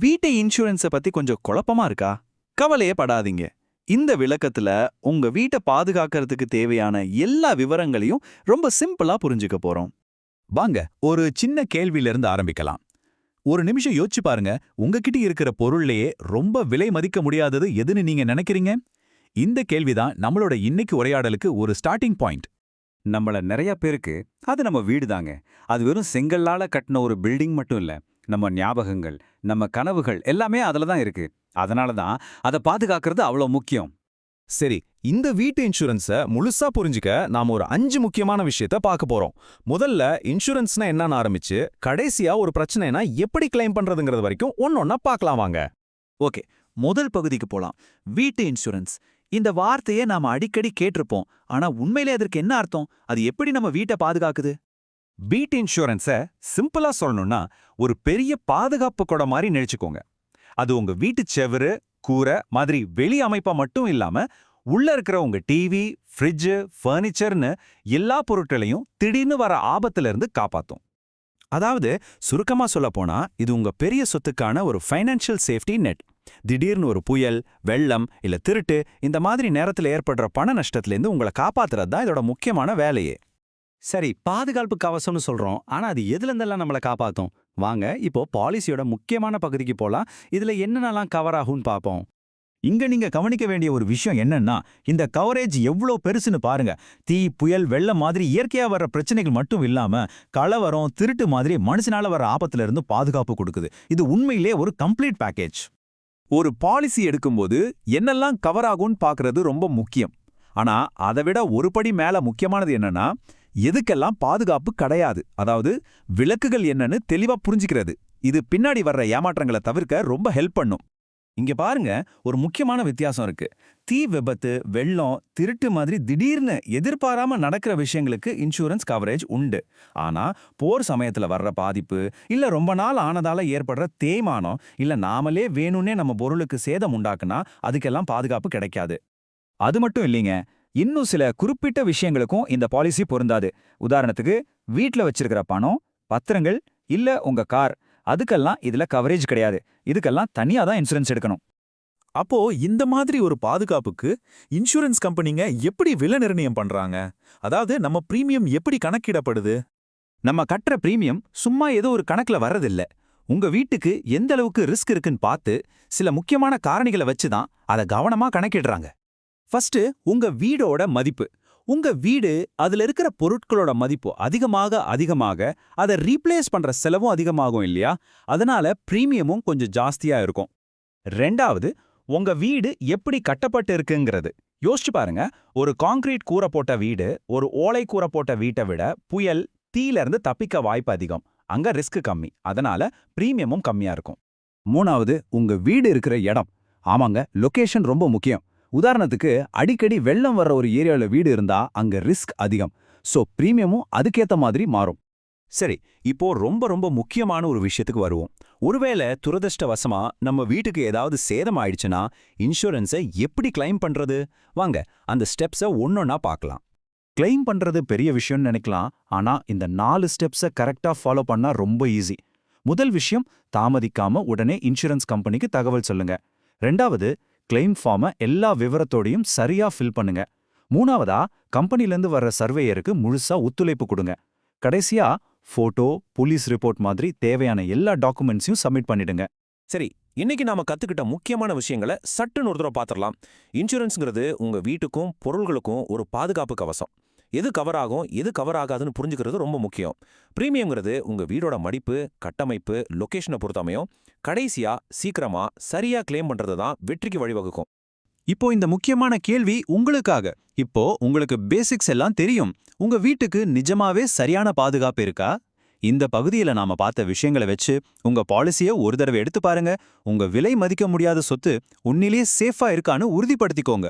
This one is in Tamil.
வீட்டு இன்சூரன்ஸை பத்தி கொஞ்சம் குழப்பமா இருக்கா? கவலையே படாதீங்க. இந்த விளக்கத்துல உங்க வீட்டை பாதுகாக்கிறதுக்கு தேவையான எல்லா விவரங்களையும் ரொம்ப சிம்பிளா புரிஞ்சுக்க போறோம். வாங்க ஒரு சின்ன கேள்வியில இருந்து ஆரம்பிக்கலாம். ஒரு நிமிஷம் யோசிச்சு பாருங்க, உங்ககிட்ட இருக்கிற பொருள்லயே ரொம்ப விலை மதிக்க முடியாதது எதுன்னு நீங்க நினைக்கிறீங்க? இந்த கேள்விதான் நம்மளோட இன்னைக்கு உரையாடலுக்கு ஒரு ஸ்டார்டிங் பாயிண்ட். நம்மள நிறைய பேருக்கு அது நம்ம வீடு தாங்க. அது வெறும் செங்கல்லால கட்டின ஒரு பில்டிங் மட்டும் இல்ல. நம்ம ஞாபகங்கள், நம்ம கனவுகள் எல்லாமே அதுல தான் இருக்கு. அதனால தான் அதை பாதுகாக்கிறது அவ்வளோ முக்கியம். சரி, இந்த வீட்டு இன்சூரன்ஸை முழுசா புரிஞ்சுக்க நாம ஒரு 5 முக்கியமான விஷயத்த பார்க்க போறோம். முதல்ல இன்சூரன்ஸ்னா என்னன்னு ஆரம்பிச்சு கடைசியா ஒரு பிரச்சனைனா எப்படி கிளைம் பண்றதுங்கிறது வரைக்கும் ஒன்னொன்னா பார்க்கலாம் வாங்க. ஓகே, முதல் பகுதிக்கு போலாம். வீட்டு இன்சூரன்ஸ். இந்த வார்த்தையை நாம அடிக்கடி கேட்டிருப்போம். ஆனா உண்மையிலே அதற்கு என்ன அர்த்தம்? அது எப்படி நம்ம வீட்டை பாதுகாக்குது? வீட்டு இன்சூரன்ஸை சிம்பிளா சொல்லணும்னா ஒரு பெரிய பாதுகாப்பு கொடை மாதிரி நினைச்சுக்கோங்க. அது உங்க வீட்டு செவுரு, கூரை மாதிரி வெளி அமைப்பா மட்டும் இல்லாம உள்ள இருக்கிற உங்க டிவி, ஃப்ரிட்ஜ், ஃபர்னிச்சர்னு எல்லா பொருட்களையும் திடீர்னு வர ஆபத்துல இருந்து காப்பாத்தும். அதாவது சுருக்கமா சொல்லப்போனா இது உங்க பெரிய சொத்துக்கான ஒரு ஃபைனான்ஷியல் சேஃப்டி நெட். திடீர்னு ஒரு புயல், வெள்ளம் இல்ல திருட்டு இந்த மாதிரி நேரத்துல ஏற்படுற பண நஷ்டத்திலேருந்து உங்களை காப்பாத்துறது தான் இதோட முக்கியமான வேலையே. சரி, பாதுகாப்பு கவசம்னு சொல்றோம். ஆனா அது எதுல இருந்தெல்லாம் நம்மளை காப்பாத்தும்? வாங்க இப்போ பாலிசியோட முக்கியமான பகுதிக்கு போலாம். இதுல என்னென்னலாம் கவர் ஆகும்னு பார்ப்போம். இங்க நீங்க கவனிக்க வேண்டிய ஒரு விஷயம் என்னன்னா, இந்த கவரேஜ் எவ்வளோ பெருசுன்னு பாருங்க. தீ, புயல், வெள்ளம் மாதிரி இயற்கையா வர்ற பிரச்சனைகள் மட்டும் இல்லாம கலவரம், திருட்டு மாதிரி மனுஷனால வர ஆபத்துல இருந்து பாதுகாப்பு கொடுக்குது. இது உண்மையிலே ஒரு கம்ப்ளீட் பேக்கேஜ். ஒரு பாலிசி எடுக்கும்போது என்னெல்லாம் கவர் ஆகும்னு பார்க்கறது ரொம்ப முக்கியம். ஆனா அதை விட ஒரு படி மேல முக்கியமானது என்னன்னா, எதுக்கெல்லாம் பாதுகாப்பு கிடையாது, அதாவது விளக்குகள் என்னன்னு தெளிவா புரிஞ்சுக்கிறது. இது பின்னாடி வர்ற ஏமாற்றங்களை தவிர்க்க ரொம்ப ஹெல்ப் பண்ணும். இங்க பாருங்க, ஒரு முக்கியமான வித்தியாசம் இருக்கு. தீ விபத்து, வெள்ளம், திருட்டு மாதிரி திடீர்னு எதிர்பாராம நடக்கிற விஷயங்களுக்கு இன்சூரன்ஸ் கவரேஜ் உண்டு. ஆனா போர் சமயத்துல வர்ற பாதிப்பு, இல்ல ரொம்ப நாள் ஆனதால ஏற்படுற தேய்மானம், இல்ல நாமளே வேணும்னே நம்ம பொருளுக்கு சேதம் உண்டாக்குனா அதுக்கெல்லாம் பாதுகாப்பு கிடைக்காது. அது மட்டும் இல்லைங்க, இன்னும் சில குறிப்பிட்ட விஷயங்களுக்கும் இந்த பாலிசி பொருந்தாது. உதாரணத்துக்கு வீட்ல வச்சிருக்கிற பணம், பத்திரங்கள் இல்ல உங்க கார், அதுக்கெல்லாம் இதுல கவரேஜ் கிடையாது. இதுக்கெல்லாம் தனியா தான் இன்சூரன்ஸ் எடுக்கணும். அப்போ இந்த மாதிரி ஒரு பாதுகாப்புக்கு இன்சூரன்ஸ் கம்பெனிங்க எப்படி விலை நிர்ணயம் பண்றாங்க? அதாவது நம்ம பிரீமியம் எப்படி கணக்கிடப்படுது? நம்ம கட்டுற பிரீமியம் சும்மா ஏதோ ஒரு கணக்குல வர்றதில்ல. உங்க வீட்டுக்கு எந்த அளவுக்கு ரிஸ்க் இருக்குன்னு பார்த்து சில முக்கியமான காரணிகளை வச்சு தான் அதை கவனமா கணக்கிடுறாங்க. ஃபர்ஸ்ட் உங்க வீடோட மதிப்பு. உங்க வீடு அதுல இருக்கிற பொருட்களோட மதிப்பு அதிகமாக அதை ரீப்ளேஸ் பண்ற செலவும் அதிகமாகும் இல்லையா? அதனால பிரீமியமும் கொஞ்சம் ஜாஸ்தியா இருக்கும். ரெண்டாவது, உங்க வீடு எப்படி கட்டப்பட்டு இருக்குங்கிறது. யோசிச்சு பாருங்க, ஒரு கான்கிரீட் கூரை போட்ட வீடு ஒரு ஓலை கூரை போட்ட வீட்டை விட புயல், தீல இருந்து தப்பிக்க வாய்ப்பு அதிகம். அங்க ரிஸ்க் கம்மி, அதனால பிரீமியமும் கம்மியா இருக்கும். மூணாவது, உங்க வீடு இருக்கிற இடம். ஆமாங்க, லொகேஷன் ரொம்ப முக்கியம். உதாரணத்துக்கு அடிக்கடி வெள்ளம் வர்ற ஒரு ஏரியாவில் வீடு இருந்தா அங்க ரிஸ்க் அதிகம். சோ பிரீமியமும் அதுக்கேத்த மாதிரி மாறும். சரி, இப்போ ரொம்ப ரொம்ப முக்கியமான ஒரு விஷயத்துக்கு வருவோம். ஒருவேளை துரதிர்ஷ்டவசமா நம்ம வீட்டுக்கு ஏதாவது சேதம் ஆயிடுச்சுன்னா இன்சூரன்ஸை எப்படி கிளைம் பண்றது? வாங்க அந்த ஸ்டெப்ஸை ஒன்னொன்னா பார்க்கலாம். கிளைம் பண்றது பெரிய விஷயம்னு நினைக்கலாம். ஆனா இந்த 4 ஸ்டெப்ஸை கரெக்டா ஃபாலோ பண்ணா ரொம்ப ஈஸி. முதல் விஷயம், தாமதிக்காம உடனே இன்சூரன்ஸ் கம்பெனிக்கு தகவல் சொல்லுங்க. ரெண்டாவது, கிளைம் ஃபார்மை எல்லா விவரத்தோடையும் சரியா ஃபில் பண்ணுங்க. மூணாவதா, கம்பெனிலேருந்து வர்ற சர்வேயருக்கு முழுசா ஒத்துழைப்பு கொடுங்க. கடைசியா, போட்டோ, போலீஸ் ரிப்போர்ட் மாதிரி தேவையான எல்லா டாக்குமெண்ட்ஸையும் சப்மிட் பண்ணிடுங்க. சரி, இன்னைக்கு நாம கத்துக்கிட்ட முக்கியமான விஷயங்களை சட்டுன்னு ஒரு தடவை பார்த்துடலாம். இன்சூரன்ஸ்ங்கிறது உங்க வீட்டுக்கும் பொருள்களுக்கும் ஒரு பாதுகாப்பு கவசம். எது கவர் ஆகும், எது கவர் ஆகாதுன்னு புரிஞ்சுக்கிறது ரொம்ப முக்கியம். பிரீமியம்ங்கிறது உங்க வீடோட மடிப்பு, கட்டமைப்பு, லொகேஷனை பொறுத்தமையும். கடைசியா சீக்கிரமா சரியா கிளைம் பண்றது தான் வெற்றிக்கு வழிவகுக்கும். இப்போ இந்த முக்கியமான கேள்வி உங்களுக்காக. இப்போ உங்களுக்கு பேசிக்ஸ் எல்லாம் தெரியும். உங்க வீட்டுக்கு நிஜமாவே சரியான பாதுகாப்பு இருக்கா? இந்த பகுதியில நாம பார்த்த விஷயங்களை வச்சு உங்க பாலிசியை ஒரு தடவை எடுத்து பாருங்க. உங்க விலை மதிக்க முடியாத சொத்து உண்மையிலேயே சேஃபா இருக்கான்னு உறுதிப்படுத்திக்கோங்க.